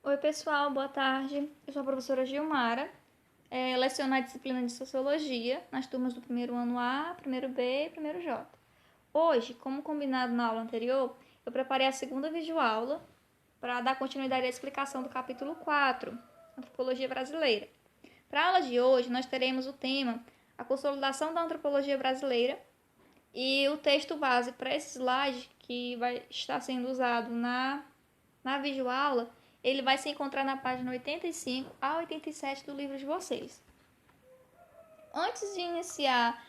Oi, pessoal, boa tarde. Eu sou a professora Gilmara, leciono a disciplina de Sociologia nas turmas do primeiro ano A, primeiro B e primeiro J. Hoje, como combinado na aula anterior, eu preparei a segunda videoaula para dar continuidade à explicação do capítulo 4, Antropologia Brasileira. Para a aula de hoje, nós teremos o tema A Consolidação da Antropologia Brasileira e o texto base para esse slide, que vai estar sendo usado na videoaula, ele vai se encontrar na página 85 a 87 do livro de vocês. Antes de iniciar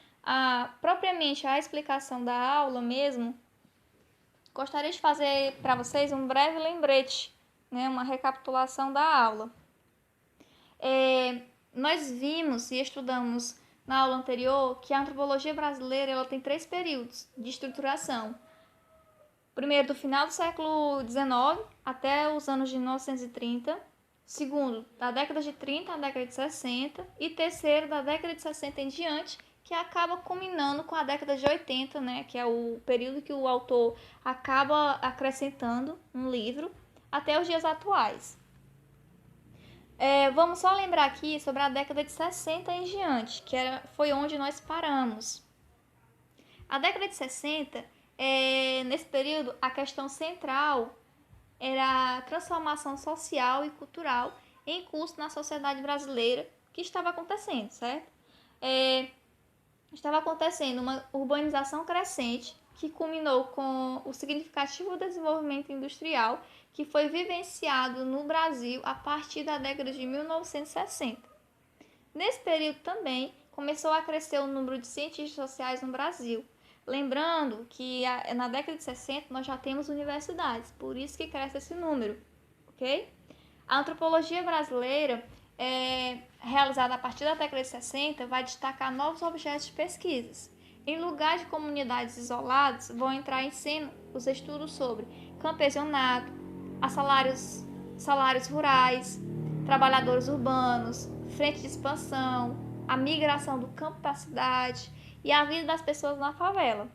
propriamente a explicação da aula mesmo, gostaria de fazer para vocês um breve lembrete, uma recapitulação da aula. Nós vimos e estudamos na aula anterior que a antropologia brasileira ela tem 3 períodos de estruturação. Primeiro, do final do século XIX até os anos de 1930. Segundo, da década de 30 à década de 60. E terceiro, da década de 60 em diante, que acaba culminando com a década de 80, que é o período que o autor acaba acrescentando um livro, até os dias atuais. Vamos só lembrar aqui sobre a década de 60 em diante, que foi onde nós paramos. A década de 60, nesse período, a questão central era a transformação social e cultural em curso na sociedade brasileira que estava acontecendo, certo? Estava acontecendo uma urbanização crescente que culminou com o significativo desenvolvimento industrial que foi vivenciado no Brasil a partir da década de 1960. Nesse período também começou a crescer o número de cientistas sociais no Brasil. Lembrando que na década de 60 nós já temos universidades, por isso que cresce esse número, ok? A antropologia brasileira, realizada a partir da década de 60, vai destacar novos objetos de pesquisas. Em lugar de comunidades isoladas, vão entrar em cena os estudos sobre campesionato, salários rurais, trabalhadores urbanos, frente de expansão, a migração do campo para a cidade e a vida das pessoas na favela.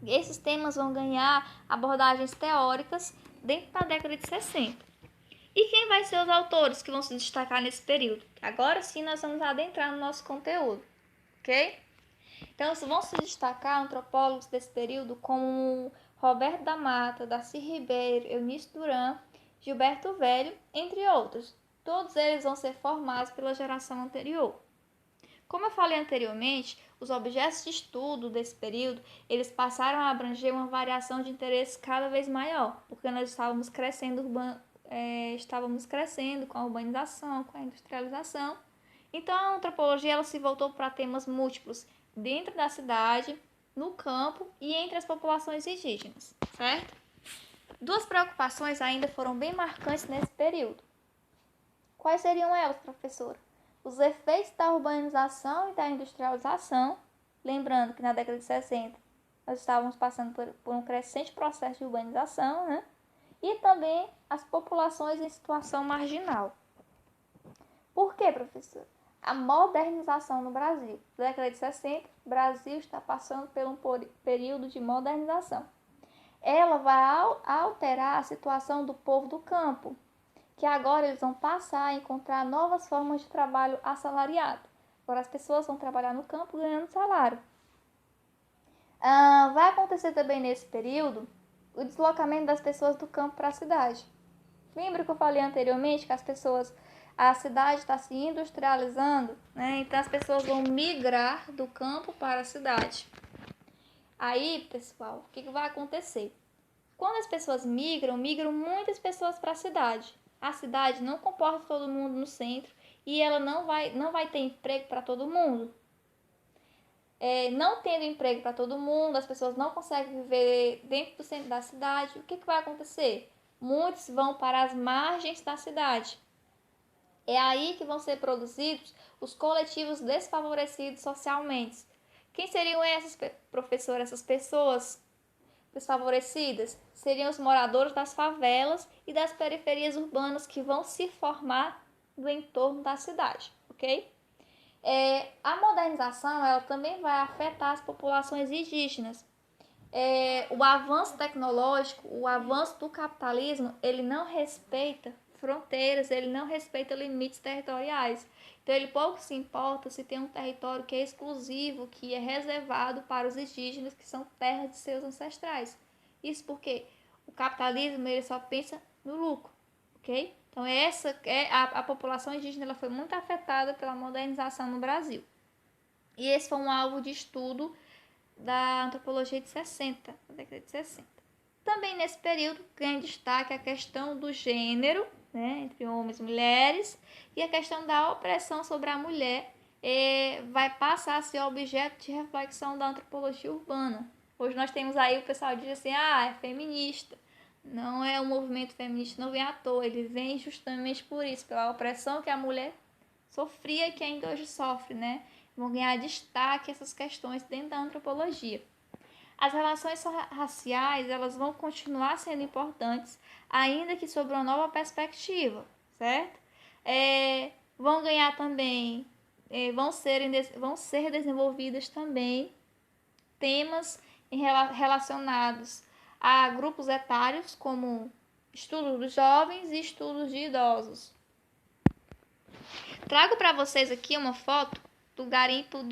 Esses temas vão ganhar abordagens teóricas dentro da década de 60. E quem vai ser os autores que vão se destacar nesse período? Agora sim nós vamos adentrar no nosso conteúdo, ok? Então vão se destacar antropólogos desse período como Roberto da Mata, Darcy Ribeiro, Eunice Duran, Gilberto Velho, entre outros. Todos eles vão ser formados pela geração anterior. Como eu falei anteriormente, os objetos de estudo desse período, eles passaram a abranger uma variação de interesse cada vez maior, porque nós estávamos crescendo com a urbanização, com a industrialização. Então a antropologia ela se voltou para temas múltiplos dentro da cidade, no campo e entre as populações indígenas, certo? 2 preocupações ainda foram bem marcantes nesse período. Quais seriam elas, professora? Os efeitos da urbanização e da industrialização, lembrando que na década de 60 nós estávamos passando por um crescente processo de urbanização, e também as populações em situação marginal. Por quê, professor? A modernização no Brasil. Na década de 60, o Brasil está passando por um período de modernização. Ela vai alterar a situação do povo do campo, que agora eles vão passar a encontrar novas formas de trabalho assalariado. Agora as pessoas vão trabalhar no campo ganhando salário. Vai acontecer também nesse período o deslocamento das pessoas do campo para a cidade. Lembra que eu falei anteriormente que a cidade está se industrializando, Então as pessoas vão migrar do campo para a cidade. Aí, pessoal, o que vai acontecer? Quando as pessoas migram muitas pessoas para a cidade. A cidade não comporta todo mundo no centro e ela não vai ter emprego para todo mundo. Não tendo emprego para todo mundo, as pessoas não conseguem viver dentro do centro da cidade. O que vai acontecer? Muitos vão para as margens da cidade. É aí que vão ser produzidos os coletivos desfavorecidos socialmente. Quem seriam essas, professora, essas pessoas desfavorecidas? Seriam os moradores das favelas e das periferias urbanas que vão se formar no entorno da cidade, ok? A modernização ela também vai afetar as populações indígenas. O avanço tecnológico, o avanço do capitalismo, ele não respeita fronteiras, ele não respeita limites territoriais. Então ele pouco se importa se tem um território que é exclusivo, que é reservado para os indígenas, que são terras de seus ancestrais. Isso porque o capitalismo ele só pensa no lucro, ok? Então essa é a população indígena ela foi muito afetada pela modernização no Brasil. E esse foi um alvo de estudo da antropologia de 60, da década de 60. Também nesse período ganha destaque a questão do gênero, né, entre homens e mulheres, e a questão da opressão sobre a mulher vai passar a ser objeto de reflexão da antropologia urbana. Hoje nós temos aí o pessoal diz assim, é feminista. Não é um movimento feminista, não vem à toa, ele vem justamente por isso, pela opressão que a mulher sofria e que ainda hoje sofre, né? Vão ganhar destaque essas questões dentro da antropologia. As relações raciais elas vão continuar sendo importantes, ainda que sob uma nova perspectiva, certo? Vão ganhar também, vão ser desenvolvidas também temas relacionados a grupos etários, como estudos dos jovens e estudos de idosos. Trago para vocês aqui uma foto do garimpo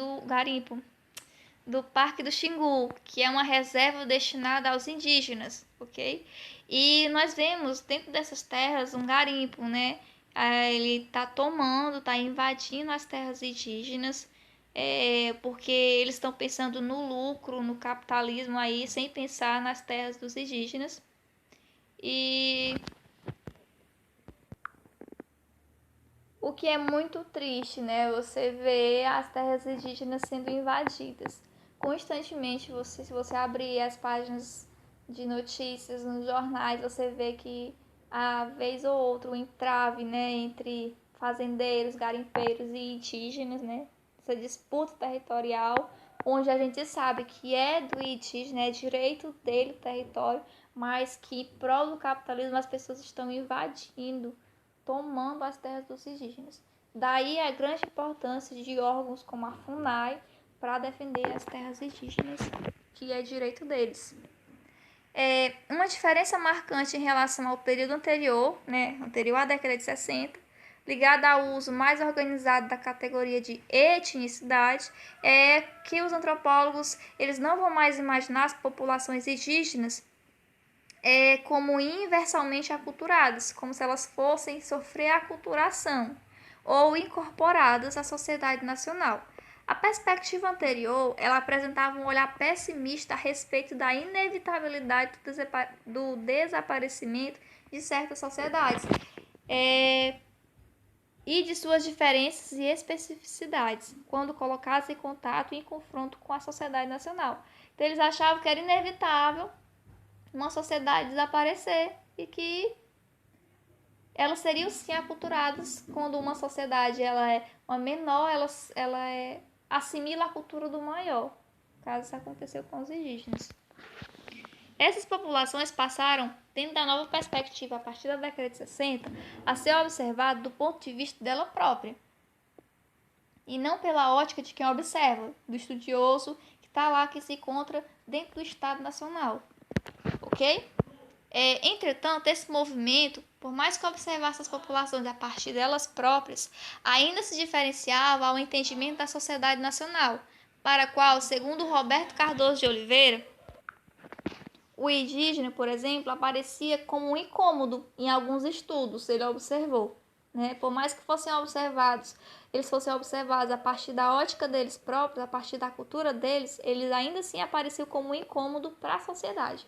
do Parque do Xingu, que é uma reserva destinada aos indígenas, ok? E nós vemos dentro dessas terras um garimpo, né? Ele está invadindo as terras indígenas, porque eles estão pensando no lucro, no capitalismo aí, sem pensar nas terras dos indígenas. E o que é muito triste, né? Você vê as terras indígenas sendo invadidas. Constantemente, se você abrir as páginas de notícias nos jornais, você vê que a vez ou outra um entrave, né, entre fazendeiros, garimpeiros e indígenas, né? Essa disputa territorial, onde a gente sabe que é do indígena, é direito dele o território, mas que, em prol do capitalismo, as pessoas estão invadindo, tomando as terras dos indígenas. Daí a grande importância de órgãos como a FUNAI para defender as terras indígenas, que é direito deles. Uma diferença marcante em relação ao período anterior, né, anterior à década de 60, ligada ao uso mais organizado da categoria de etnicidade, é que os antropólogos eles não vão mais imaginar as populações indígenas como inversamente aculturadas, como se elas fossem sofrer aculturação ou incorporadas à sociedade nacional. A perspectiva anterior, ela apresentava um olhar pessimista a respeito da inevitabilidade do desaparecimento de certas sociedades e de suas diferenças e especificidades, quando colocadas em contato e em confronto com a sociedade nacional. Então, eles achavam que era inevitável uma sociedade desaparecer e que elas seriam sim aculturadas quando uma sociedade ela é uma menor, ela assimila a cultura do maior, caso isso aconteceu com os indígenas. Essas populações passaram, dentro da nova perspectiva, a partir da década de 60, a ser observado do ponto de vista dela própria, e não pela ótica de quem observa, do estudioso que está lá, que se encontra dentro do Estado Nacional. Ok? Entretanto, esse movimento, por mais que observasse as populações a partir delas próprias, ainda se diferenciava ao entendimento da sociedade nacional, para a qual, segundo Roberto Cardoso de Oliveira, o indígena, por exemplo, aparecia como um incômodo em alguns estudos, ele observou. Né? Por mais que eles fossem observados a partir da ótica deles próprios, a partir da cultura deles, eles ainda assim apareciam como um incômodo para a sociedade.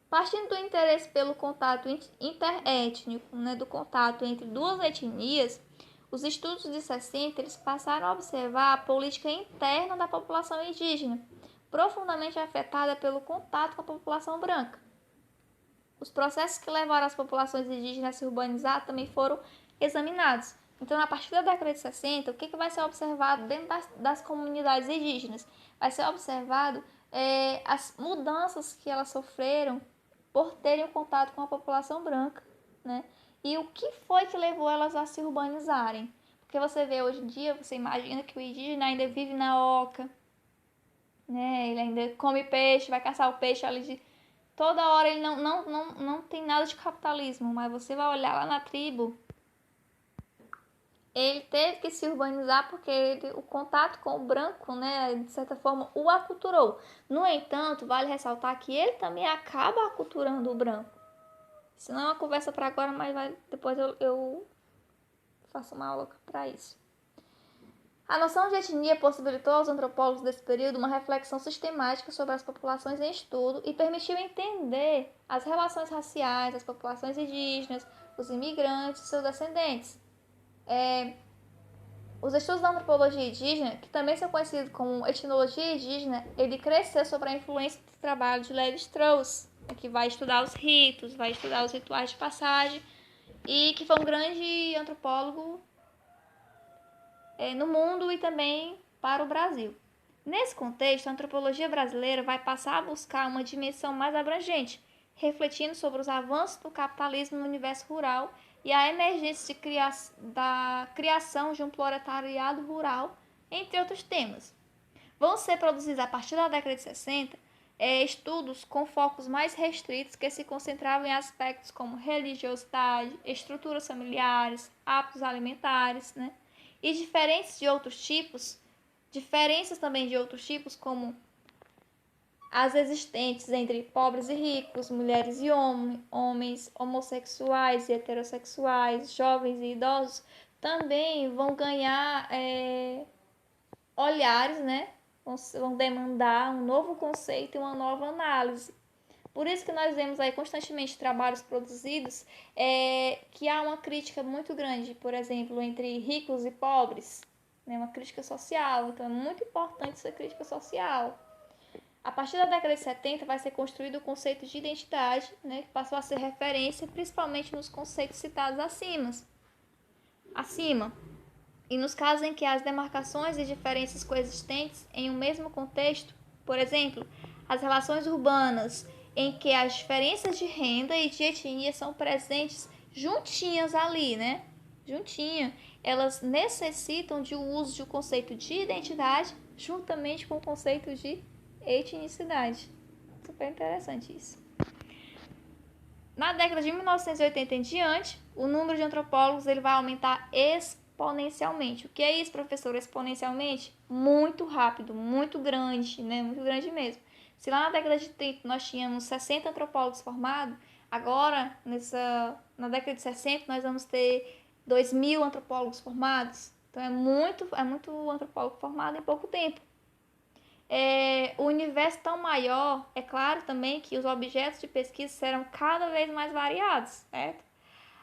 Partindo do interesse pelo contato interétnico, né, do contato entre duas etnias, os estudos de 60 eles passaram a observar a política interna da população indígena, profundamente afetada pelo contato com a população branca. Os processos que levaram as populações indígenas a se urbanizar também foram examinados. Então, a partir da década de 60, o que vai ser observado dentro das comunidades indígenas? Vai ser observado as mudanças que elas sofreram por terem contato com a população branca, né? E o que foi que levou elas a se urbanizarem? Porque você vê hoje em dia, você imagina que o indígena ainda vive na oca, né? Ele ainda come peixe, vai caçar o peixe ali toda hora ele não tem nada de capitalismo, mas você vai olhar lá na tribo, ele teve que se urbanizar porque o contato com o branco, né, de certa forma, o aculturou. No entanto, vale ressaltar que ele também acaba aculturando o branco. Isso não é uma conversa para agora, mas depois eu faço uma aula para isso. A noção de etnia possibilitou aos antropólogos desse período uma reflexão sistemática sobre as populações em estudo e permitiu entender as relações raciais, as populações indígenas, os imigrantes e seus descendentes. Os estudos da antropologia indígena, que também são conhecidos como etnologia indígena, ele cresceu sobre a influência do trabalho de Lévi-Strauss, que vai estudar os ritos, vai estudar os rituais de passagem, e que foi um grande antropólogo no mundo e também para o Brasil. Nesse contexto, a antropologia brasileira vai passar a buscar uma dimensão mais abrangente, refletindo sobre os avanços do capitalismo no universo rural e a emergência da criação de um proletariado rural, entre outros temas. Vão ser produzidos a partir da década de 60 estudos com focos mais restritos que se concentravam em aspectos como religiosidade, estruturas familiares, hábitos alimentares, né? E diferenças também de outros tipos, como as existentes entre pobres e ricos, mulheres e homens, homossexuais e heterossexuais, jovens e idosos, também vão ganhar olhares, né? Vão demandar um novo conceito e uma nova análise. Por isso que nós vemos aí constantemente trabalhos produzidos que há uma crítica muito grande, por exemplo, entre ricos e pobres, né? Uma crítica social, então é muito importante essa crítica social. A partir da década de 70 vai ser construído o conceito de identidade, né, que passou a ser referência principalmente nos conceitos citados acima. E nos casos em que as demarcações e diferenças coexistentes em um mesmo contexto, por exemplo, as relações urbanas, em que as diferenças de renda e de etnia são presentes juntinhas ali, né? Juntinha, elas necessitam de um uso de um conceito de identidade juntamente com o conceito de etnicidade. Super interessante isso. Na década de 1980 em diante, o número de antropólogos ele vai aumentar exponencialmente. O que é isso, professor? Exponencialmente? Muito rápido, muito grande, né? Muito grande mesmo. Se lá na década de 30 nós tínhamos 60 antropólogos formados, agora, na década de 60, nós vamos ter 2.000 antropólogos formados. Então, é muito antropólogo formado em pouco tempo. O universo tão maior, é claro também que os objetos de pesquisa serão cada vez mais variados, certo?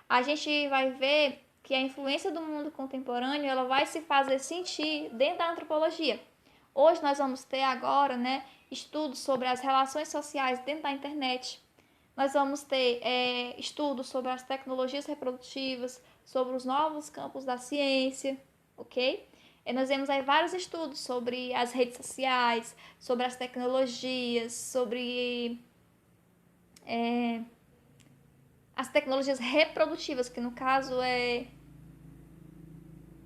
A gente vai ver que a influência do mundo contemporâneo ela vai se fazer sentir dentro da antropologia. Hoje nós vamos ter agora, né, estudos sobre as relações sociais dentro da internet. Nós vamos ter estudos sobre as tecnologias reprodutivas, sobre os novos campos da ciência, ok? Nós vemos aí vários estudos sobre as redes sociais, sobre as tecnologias, sobre as tecnologias reprodutivas, que no caso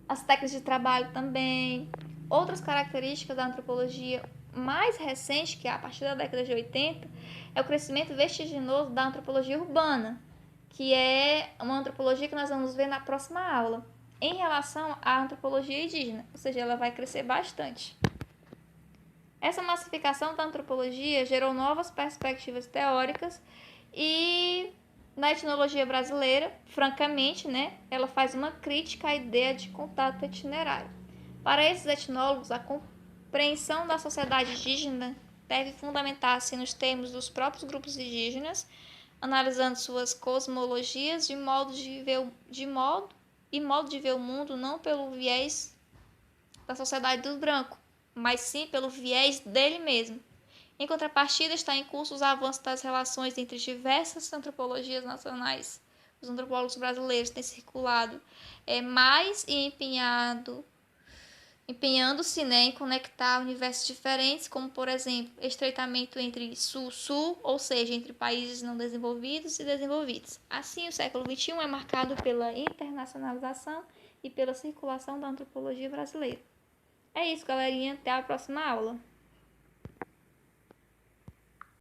as técnicas de trabalho também. Outras características da antropologia mais recente, que é a partir da década de 80, é o crescimento vertiginoso da antropologia urbana, que é uma antropologia que nós vamos ver na próxima aula, em relação à antropologia indígena, ou seja, ela vai crescer bastante. Essa massificação da antropologia gerou novas perspectivas teóricas e na etnologia brasileira, francamente, né, ela faz uma crítica à ideia de contato itinerário. Para esses etnólogos, a compreensão da sociedade indígena deve fundamentar-se nos termos dos próprios grupos indígenas, analisando suas cosmologias e modo de ver o mundo não pelo viés da sociedade dos brancos, mas sim pelo viés dele mesmo. Em contrapartida, está em curso os avanços das relações entre diversas antropologias nacionais. Os antropólogos brasileiros têm circulado mais e empenhando-se, né, em conectar universos diferentes, como, por exemplo, estreitamento entre sul-sul, ou seja, entre países não desenvolvidos e desenvolvidos. Assim, o século XXI é marcado pela internacionalização e pela circulação da antropologia brasileira. É isso, galerinha. Até a próxima aula.